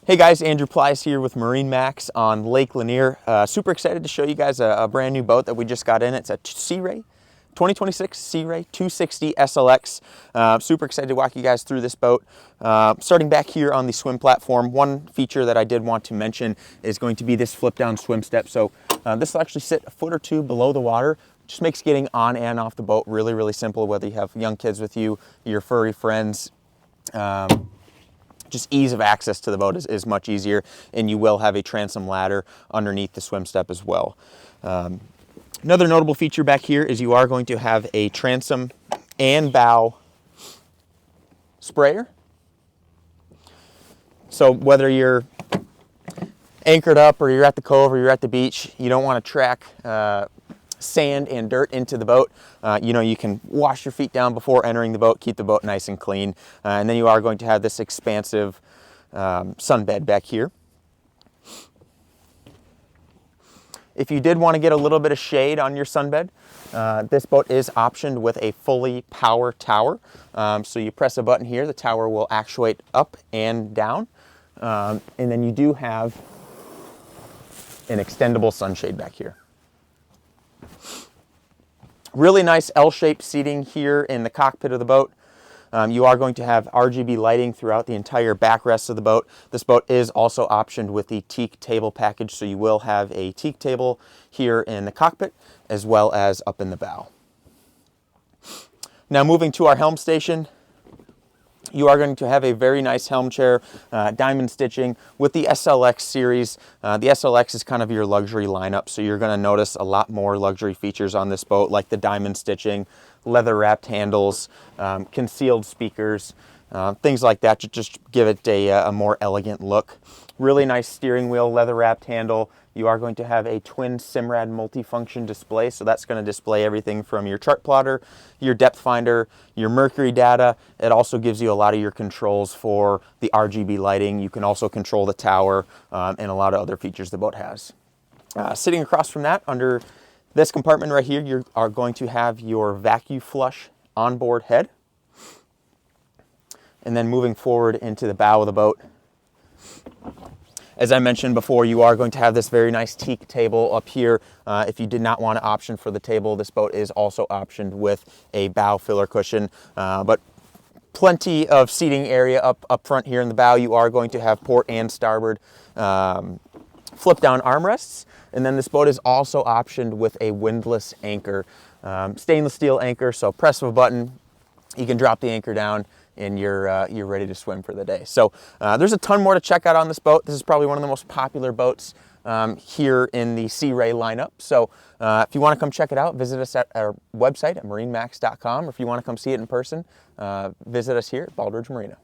Hey guys, Andrew Plies here with MarineMax on Lake Lanier. Super excited to show you guys a brand new boat that we just got in. It's a Sea Ray 2026 Sea Ray 260 SLX. Super excited to walk you guys through this boat. Starting back here on the swim platform, one feature that I did want to mention is going to be this flip down swim step. So this will actually sit a foot or two below the water. Just makes getting on and off the boat really, really simple, whether you have young kids with you, your furry friends. Just ease of access to the boat is much easier, and you will have a transom ladder underneath the swim step as well. Another notable feature back here is you are going to have a transom and bow sprayer. So whether you're anchored up or you're at the cove or you're at the beach, you don't want to track sand and dirt into the boat. You can wash your feet down before entering the boat, keep the boat nice and clean. And then you are going to have this expansive sunbed back here. If you did want to get a little bit of shade on your sunbed, this boat is optioned with a fully power tower. So you press a button here, the tower will actuate up and down. And then you do have an extendable sunshade back here. Really nice L-shaped seating here in the cockpit of the boat. You are going to have RGB lighting throughout the entire backrest of the boat. This boat is also optioned with the teak table package, so you will have a teak table here in the cockpit as well as up in the bow. Now moving to our helm station, you are going to have a very nice helm chair, diamond stitching with the SLX series. The SLX is kind of your luxury lineup, so you're going to notice a lot more luxury features on this boat, like the diamond stitching, leather wrapped handles, concealed speakers, things like that to just give it a more elegant look. Really nice steering wheel, leather wrapped handle. You are going to have a twin Simrad multifunction display, so that's going to display everything from your chart plotter, your depth finder, your mercury data. It also gives you a lot of your controls for the RGB lighting. You can also control the tower and a lot of other features the boat has. Sitting across from that, under this compartment right here, you are going to have your vacuum flush onboard head. And then moving forward into the bow of the boat, as I mentioned before, you are going to have this very nice teak table up here. If you did not want to option for the table, this boat is also optioned with a bow filler cushion. But plenty of seating area up front here in the bow. You are going to have port and starboard flip down armrests. And then this boat is also optioned with a windlass anchor, stainless steel anchor. So press of a button, you can drop the anchor down, and you're ready to swim for the day. So there's a ton more to check out on this boat. This is probably one of the most popular boats here in the Sea Ray lineup. So if you want to come check it out, visit us at our website at marinemax.com, or if you want to come see it in person, visit us here at Baldridge Marina.